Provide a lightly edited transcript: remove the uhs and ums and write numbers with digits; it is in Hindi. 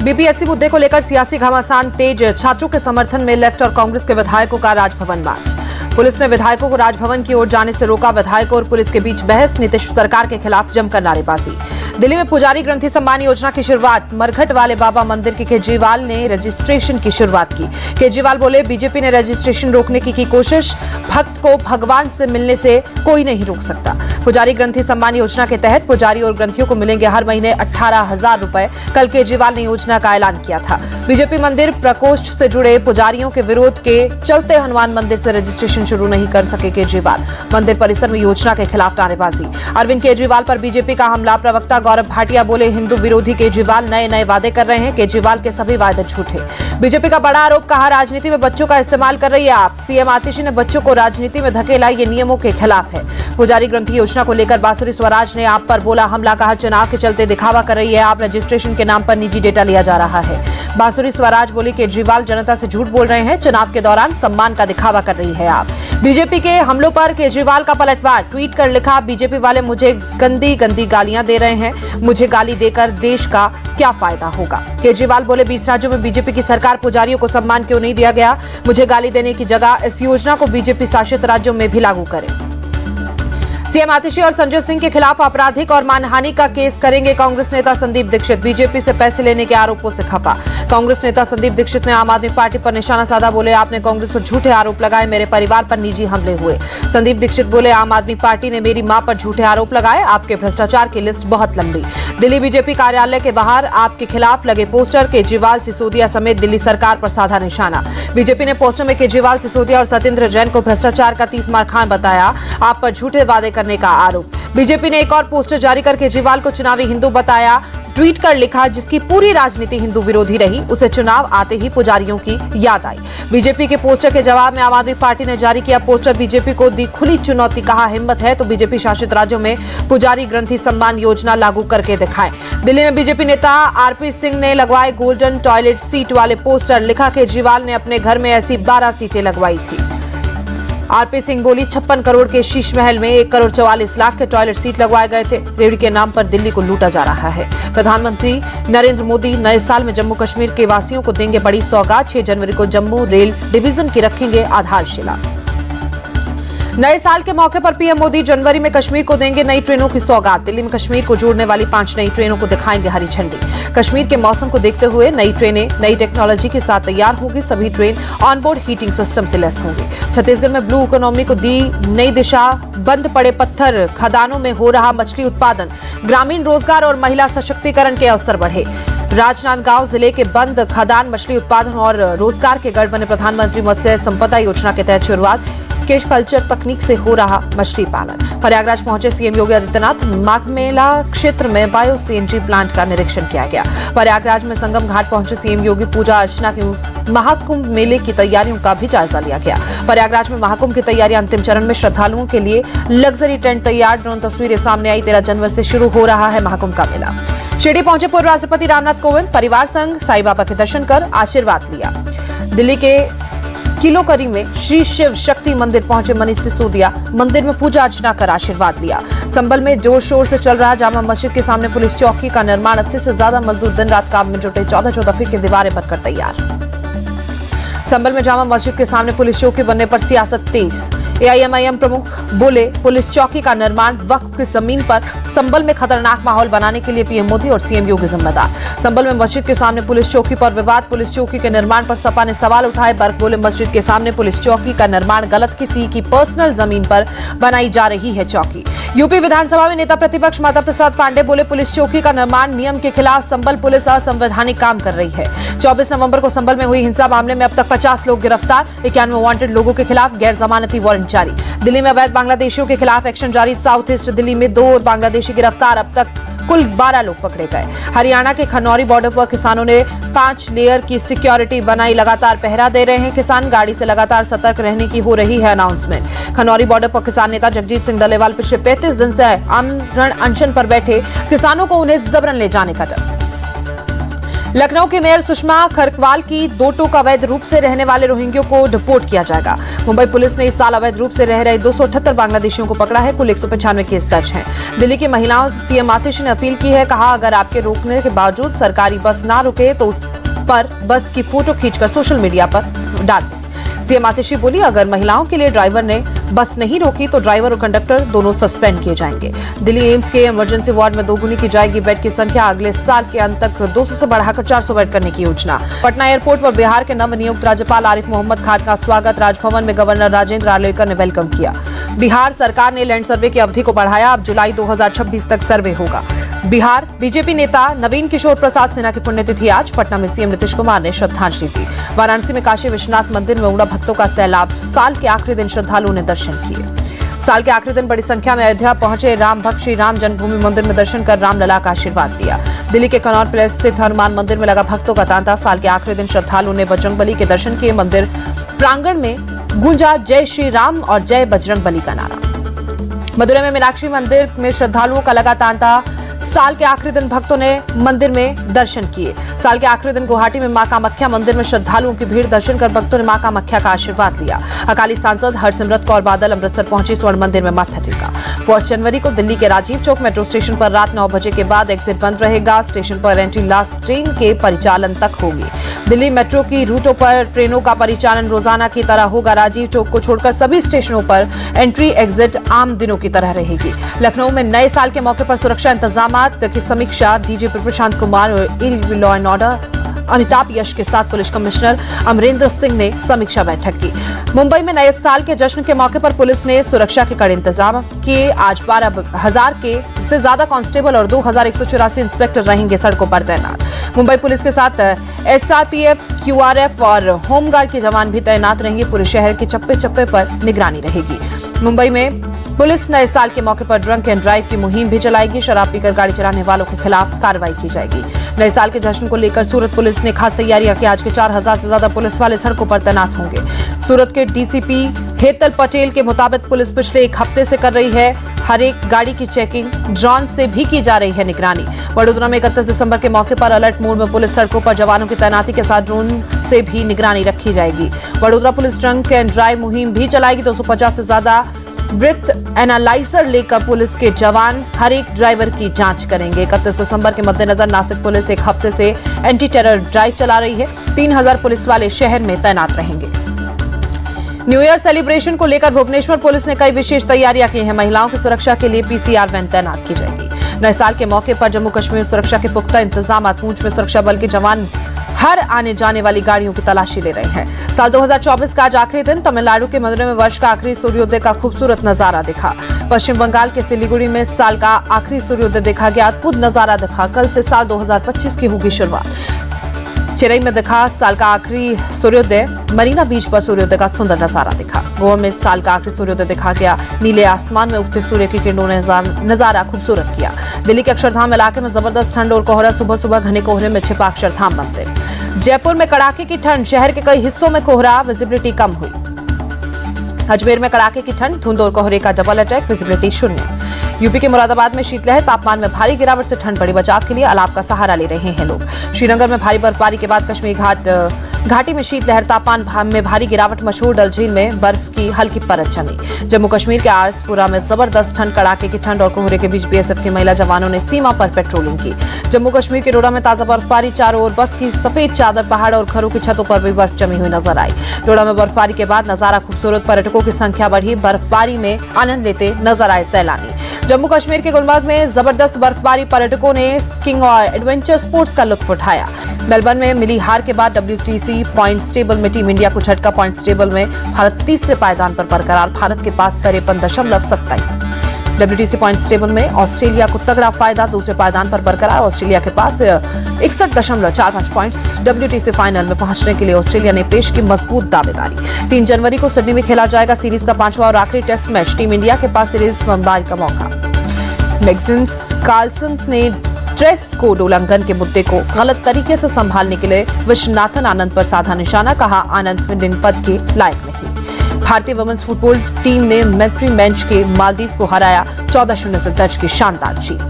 बीपीएससी मुद्दे को लेकर सियासी घमासान तेज। छात्रों के समर्थन में लेफ्ट और कांग्रेस के विधायकों का राजभवन मार्च। पुलिस ने विधायकों को राजभवन की ओर जाने से रोका। विधायकों और पुलिस के बीच बहस। नीतीश सरकार के खिलाफ जमकर नारेबाजी। दिल्ली में पुजारी ग्रंथि सम्मान योजना की शुरुआत। मरघट वाले बाबा मंदिर के केजरीवाल ने रजिस्ट्रेशन की शुरुआत की। केजरीवाल बोले, बीजेपी ने रजिस्ट्रेशन रोकने की कोशिश। भक्त को भगवान से मिलने से कोई नहीं रोक सकता। पुजारी ग्रंथि सम्मान योजना के तहत पुजारी और ग्रंथियों को मिलेंगे हर महीने 18,000 रुपए। कल केजरीवाल ने योजना का ऐलान किया था। बीजेपी मंदिर प्रकोष्ठ से जुड़े पुजारियों के विरोध के चलते हनुमान मंदिर से रजिस्ट्रेशन शुरू नहीं कर सके केजरीवाल। मंदिर परिसर में योजना के खिलाफ नारेबाजी। अरविंद केजरीवाल पर बीजेपी का हमला। प्रवक्ता गौरव भाटिया बोले, हिंदू विरोधी केजरीवाल नए वादे कर रहे हैं। केजरीवाल के सभी वादे झूठे। बीजेपी का बड़ा आरोप। कहा, राजनीति में बच्चों का इस्तेमाल कर रही है आप। सीएम आतिशी ने बच्चों को राजनीति में धकेला, ये नियमों के खिलाफ है। पुजारी ग्रंथि योजना को लेकर बांसुरी स्वराज ने आप पर बोला हमला। कहा, चुनाव के चलते दिखावा कर रही है आप। रजिस्ट्रेशन के नाम पर निजी डेटा लिया जा रहा है। बांसुरी स्वराज बोली, केजरीवाल जनता से झूठ बोल रहे हैं। चुनाव के दौरान सम्मान का दिखावा कर रही है आप। बीजेपी के हमलों पर केजरीवाल का पलटवार। ट्वीट कर लिखा, बीजेपी वाले मुझे गंदी गालियां दे रहे हैं। मुझे गाली देकर देश का क्या फायदा होगा। केजरीवाल बोले, 20 राज्यों में बीजेपी की सरकार पुजारियों को सम्मान क्यों नहीं दिया गया। मुझे गाली देने की जगह इस योजना को बीजेपी शासित राज्यों में भी लागू करें। सीएम आतिशी और संजय सिंह के खिलाफ आपराधिक और मानहानि का केस करेंगे कांग्रेस नेता संदीप दीक्षित। बीजेपी से पैसे लेने के आरोपों से खफा। कांग्रेस नेता संदीप दीक्षित ने आम आदमी पार्टी पर निशाना साधा। बोले, आपने कांग्रेस पर झूठे आरोप लगाए, मेरे परिवार पर निजी हमले हुए। संदीप दीक्षित बोले, आम आदमी पार्टी ने मेरी मां पर झूठे आरोप लगाए। आपके भ्रष्टाचार की लिस्ट बहुत लंबी। दिल्ली बीजेपी कार्यालय के बाहर आपके खिलाफ लगे पोस्टर। केजरीवाल, सिसोदिया समेत दिल्ली सरकार पर साधा निशाना। बीजेपी ने पोस्टर में केजरीवाल, सिसोदिया और सत्येंद्र जैन को भ्रष्टाचार का 30 खान बताया। आप पर झूठे वादे करने का आरोप। बीजेपी ने एक और पोस्टर जारी कर केजरीवाल को चुनावी हिंदू बताया। ट्वीट कर लिखा, जिसकी पूरी राजनीति हिंदू विरोधी रही, उसे चुनाव आते ही पुजारियों की याद आई। बीजेपी के पोस्टर के जवाब में आम आदमी पार्टी ने जारी किया पोस्टर। बीजेपी को दी खुली चुनौती। कहा, हिम्मत है तो बीजेपी शासित राज्यों में पुजारी ग्रंथि सम्मान योजना लागू करके दिखाएं। दिल्ली में बीजेपी नेता आरपी सिंह ने लगवाए गोल्डन टॉयलेट सीट वाले पोस्टर। लिखा, केजरीवाल ने अपने घर में ऐसी 12 सीटें लगवाई थी। आरपी सिंह बोली, 56 करोड़ के शीश महल में 1 करोड़ 44 लाख के टॉयलेट सीट लगवाए गए थे। रेवड़ी के नाम पर दिल्ली को लूटा जा रहा है। प्रधानमंत्री नरेंद्र मोदी नए साल में जम्मू कश्मीर के वासियों को देंगे बड़ी सौगात। 6 जनवरी को जम्मू रेल डिवीजन की रखेंगे आधारशिला। नए साल के मौके पर पीएम मोदी जनवरी में कश्मीर को देंगे नई ट्रेनों की सौगात। दिल्ली में कश्मीर को जोड़ने वाली 5 नई ट्रेनों को दिखाएंगे हरी झंडी। कश्मीर के मौसम को देखते हुए नई ट्रेनें नई टेक्नोलॉजी के साथ तैयार होगी। सभी ट्रेन ऑनबोर्ड हीटिंग सिस्टम से लैस होंगी। छत्तीसगढ़ में ब्लू इकोनॉमी को दी नई दिशा। बंद पड़े पत्थर खदानों में हो रहा मछली उत्पादन। ग्रामीण रोजगार और महिला सशक्तिकरण के अवसर बढ़े। राजनांदगांव जिले के बंद खदान मछली उत्पादन और रोजगार के गढ़ बने। प्रधानमंत्री मत्स्य संपदा योजना के तहत शुरुआत। केश कल्चर तकनीक से हो रहा मछली पालन। प्रयागराज पहुंचे सीएम योगी आदित्यनाथ। माघ मेला क्षेत्र में बायो सीएनजी प्लांट का निरीक्षण किया गया। प्रयागराज में संगम घाट पहुंचे सीएम योगी। पूजा अर्चना की महाकुंभ मेले की तैयारियों का भी जायजा लिया गया। प्रयागराज में महाकुंभ की तैयारियां अंतिम चरण में। श्रद्धालुओं के लिए लग्जरी टेंट तैयार। ड्रोन तस्वीरें सामने आई। 13 जनवरी से शुरू हो रहा है महाकुंभ का मेला। शिरडी पहुंचे पूर्व राष्ट्रपति रामनाथ कोविंद। परिवार संग साईं बाबा के दर्शन कर आशीर्वाद लिया। दिल्ली के किलोकरी में श्री शिव शक्ति मंदिर पहुंचे मनीष सिसोदिया। मंदिर में पूजा अर्चना कर आशीर्वाद लिया। संभल में जोर शोर से चल रहा जामा मस्जिद के सामने पुलिस चौकी का निर्माण। 80 से ज्यादा मजदूर दिन रात काम में जुटे। 14-14 फीट की दीवारें बनकर तैयार। संभल में जामा मस्जिद के सामने पुलिस चौकी बनने पर सियासत तेज। एआईएमआईएम प्रमुख बोले, पुलिस चौकी का निर्माण वक्फ की जमीन पर। संभल में खतरनाक माहौल बनाने के लिए पीएम मोदी और सीएम योगी जिम्मेदार। संभल में मस्जिद के सामने पुलिस चौकी पर विवाद। पुलिस चौकी के निर्माण पर सपा ने सवाल उठाए। बर्क बोले, मस्जिद के सामने पुलिस चौकी का निर्माण गलत। किसी की पर्सनल जमीन पर बनाई जा रही है चौकी। यूपी विधानसभा में नेता प्रतिपक्ष माता प्रसाद पांडे बोले, पुलिस चौकी का निर्माण नियम के खिलाफ। संभल पुलिस असंवैधानिक काम कर रही है। 24 नवंबर को संभल में हुई हिंसा मामले में अब तक 50 लोग गिरफ्तार। 91 वांटेड लोगों के खिलाफ गैर जमानती वारंट जारी। दिल्ली में अवैध बांग्लादेशियों के खिलाफ एक्शन जारी। साउथ ईस्ट दिल्ली में 2 और बांग्लादेशी गिरफ्तार। अब तक कुल 12 लोग पकड़े गए। हरियाणा के खनौरी बॉर्डर पर किसानों ने 5 लेयर की सिक्योरिटी बनाई। लगातार पहरा दे रहे हैं किसान। गाड़ी से लगातार सतर्क रहने की हो रही है अनाउंसमेंट। खनौरी बॉर्डर पर किसान नेता जगजीत सिंह डलेवाल पिछले 35 दिन से आमरण अनशन पर बैठे। किसानों को उन्हें जबरन ले जाने का डर। लखनऊ के मेयर सुषमा खरकवाल की 2 टोक अवैध रूप से रहने वाले रोहिंग्यों को डिपोर्ट किया जाएगा। मुंबई पुलिस ने इस साल अवैध रूप से रह रहे 278 बांग्लादेशियों को पकड़ा है। कुल 195 केस दर्ज हैं। दिल्ली की महिलाओं से सीएम आतिशी ने अपील की है। कहा, अगर आपके रोकने के बावजूद सरकारी बस ना रुके तो उस पर बस की फोटो खींचकर सोशल मीडिया पर डाल दें। सीएम आतिशी बोली, अगर महिलाओं के लिए ड्राइवर ने बस नहीं रोकी तो ड्राइवर और कंडक्टर दोनों सस्पेंड किए जाएंगे। दिल्ली एम्स के इमरजेंसी वार्ड में दोगुनी की जाएगी बेड की संख्या। अगले साल के अंत तक 200 से बढ़ाकर 400 बेड करने की योजना। पटना एयरपोर्ट पर बिहार के नवनियुक्त राज्यपाल आरिफ मोहम्मद खान का स्वागत। राजभवन में गवर्नर राजेंद्र आर्लेकर ने वेलकम किया। बिहार सरकार ने लैंड सर्वे की अवधि को बढ़ाया। अब जुलाई 2026 तक सर्वे होगा। बिहार बीजेपी नेता नवीन किशोर प्रसाद सिन्हा की पुण्यतिथि आज। पटना में सीएम नीतीश कुमार ने श्रद्धांजलि दी। वाराणसी में काशी विश्वनाथ मंदिर में उमड़ा भक्तों का सैलाब। साल के आखिरी दिन श्रद्धालुओं ने दर्शन किए। साल के आखिरी दिन बड़ी संख्या में अयोध्या पहुंचे राम भक्त श्री राम जन्मभूमि मंदिर में दर्शन कर रामलला का आशीर्वाद दिया। दिल्ली के कनॉट प्लेस स्थित हनुमान मंदिर में लगा भक्तों का तांता। साल के आखिरी दिन श्रद्धालुओं ने बजरंगबली के दर्शन किए। मंदिर प्रांगण में गूंजा जय श्री राम और जय बजरंगबली का नारा। मदुरै में मीनाक्षी मंदिर में श्रद्धालुओं का लगा तांता। साल के आखिरी दिन भक्तों ने मंदिर में दर्शन किए। साल के आखिरी दिन गुवाहाटी में मां कामाख्या मंदिर में श्रद्धालुओं की भीड़। दर्शन कर भक्तों ने मां कामाख्या का आशीर्वाद लिया। अकाली सांसद हरसिमरत कौर बादल अमृतसर पहुंची। स्वर्ण मंदिर में माथा टेका। 1 जनवरी को दिल्ली के राजीव चौक मेट्रो स्टेशन पर रात 9 बजे के बाद एग्जिट बंद रहेगा। स्टेशन पर एंट्री लास्ट ट्रेन के परिचालन तक होगी। दिल्ली मेट्रो की रूटों पर ट्रेनों का परिचालन रोजाना की तरह होगा। राजीव चौक को छोड़कर सभी स्टेशनों पर एंट्री एग्जिट आम दिनों की तरह रहेगी। लखनऊ में नए साल के मौके पर सुरक्षा इंतजाम की समीक्षा डीजीपी प्रशांत कुमार और ADGP law and order Amitabh Yash के साथ पुलिस कमिश्नर अमरेंद्र सिंह ने समीक्षा बैठक की। मुंबई में नए साल के जश्न के मौके पर पुलिस ने सुरक्षा के कड़े इंतजाम किए। आज 12,000 के से ज्यादा कांस्टेबल और 2,184 इंस्पेक्टर रहेंगे सड़कों पर तैनात। मुंबई पुलिस के साथ एसआरपीएफ, क्यूआरएफ और होमगार्ड के जवान भी तैनात रहेंगे। पूरे शहर के चप्पे चप्पे पर निगरानी रहेगी। मुंबई में पुलिस नए साल के मौके पर ड्रंक एंड ड्राइव की मुहिम भी चलाएगी। शराब पीकर गाड़ी चलाने वालों के खिलाफ कार्रवाई की जाएगी। नए साल के जश्न को लेकर सूरत पुलिस ने खास तैयारियां की। आज के 4,000 से ज्यादा पुलिस वाले सड़कों पर तैनात होंगे। सूरत के डीसीपी हेतल पटेल के मुताबिक पुलिस पिछले 1 हफ्ते से कर रही है हर एक गाड़ी की चेकिंग। ड्रोन से भी की जा रही है निगरानी। वडोदरा में 31 दिसंबर के मौके पर अलर्ट मोड में पुलिस सड़कों पर जवानों की तैनाती के साथ ड्रोन से भी निगरानी रखी जाएगी। Vadodara police drunk and drive मुहिम भी चलाएगी। 250 से ज्यादा ब्रेथ एनालाइजर लेकर पुलिस के जवान हर एक ड्राइवर की जांच करेंगे। 31 दिसंबर के मद्देनजर नासिक पुलिस 1 हफ्ते से एंटी टेरर ड्राइव चला रही है। 3,000 पुलिस वाले शहर में तैनात रहेंगे। न्यू ईयर सेलिब्रेशन को लेकर भुवनेश्वर पुलिस ने कई विशेष तैयारियां की हैं। महिलाओं की सुरक्षा के लिए पीसीआर वैन तैनात की जाएगी। नए साल के मौके पर जम्मू कश्मीर सुरक्षा के पुख्ता इंतजाम। पूंछ में सुरक्षा बल के जवान हर आने जाने वाली गाड़ियों की तलाशी ले रहे हैं। साल 2024 का आज आखिरी दिन। तमिलनाडु के मदुरै में वर्ष का आखिरी सूर्योदय का खूबसूरत नजारा दिखा। पश्चिम बंगाल के सिलीगुड़ी में साल का आखिरी सूर्योदय देखा गया। अद्भुत नजारा दिखा। कल से साल 2025 की होगी शुरुआत। चेन्नई में दिखा साल का आखिरी सूर्योदय। मरीना बीच पर सूर्योदय का सुंदर नजारा दिखा। गोवा में साल का आखिरी सूर्योदय देखा गया। नीले आसमान में उगते सूर्य की किरणों ने नजारा खूबसूरत किया। दिल्ली के अक्षरधाम इलाके में जबरदस्त ठंड और कोहरा। सुबह सुबह घने कोहरे में छिपा अक्षरधाम मंदिर। जयपुर में कड़ाके की ठंड। शहर के कई हिस्सों में कोहरा, विजिबिलिटी कम हुई। अजमेर में कड़ाके की ठंड, धुंध और कोहरे का डबल अटैक, विजिबिलिटी 0। यूपी के मुरादाबाद में शीतलहर। तापमान में भारी गिरावट से ठंड बढ़ी। बचाव के लिए अलाव का सहारा ले रहे हैं लोग। श्रीनगर में भारी बर्फबारी के बाद कश्मीर घाटी में शीतलहर। तापमान में भारी गिरावट। मशहूर डल झील में बर्फ की हल्की परत जमी। जम्मू कश्मीर के आसपुरा में जबरदस्त ठंड। कड़ाके की ठंड और कोहरे के बीच बीएसएफ की महिला जवानों ने सीमा पर पेट्रोलिंग की। जम्मू कश्मीर के डोडा में ताजा बर्फबारी। चारों ओर बर्फ की सफेद चादर। पहाड़ और घरों की छतों पर भी बर्फ जमी हुई नजर आई। डोडा में बर्फबारी के बाद नजारा खूबसूरत। पर्यटकों की संख्या बढ़ी। बर्फबारी में आनंद लेते नजर आए सैलानी। जम्मू कश्मीर के गुलमर्ग में जबरदस्त बर्फबारी। पर्यटकों ने स्कीइंग और एडवेंचर स्पोर्ट्स का लुत्फ उठाया। मेलबर्न में मिली हार के बाद WTC पॉइंट्स टेबल में टीम इंडिया को झटका। पॉइंट्स टेबल में भारत तीसरे पायदान पर बरकरार। भारत के पास 53.27। WTC पॉइंट्स टेबल में ऑस्ट्रेलिया को तगड़ा फायदा। दूसरे पायदान पर बरकरार। ऑस्ट्रेलिया के पास 61.45 पॉइंट्स। WTC फाइनल में पहुंचने के लिए ऑस्ट्रेलिया ने पेश की मजबूत दावेदारी। 3 जनवरी को सिडनी में खेला जाएगा सीरीज का 5वां और आखिरी टेस्ट मैच। टीम इंडिया के पास सीरीज बमबारी का मौका। मैग्नस कार्लसन ने ड्रेस कोड उल्लंघन के मुद्दे को गलत तरीके से संभालने के लिए विश्वनाथन आनंद पर साधा निशाना। कहा, आनंद विनिंग पद के लायक नहीं। भारतीय वुमेन्स फुटबॉल टीम ने मैत्री मैच के मालदीव को हराया। 14-0 से दर्ज की शानदार जीत।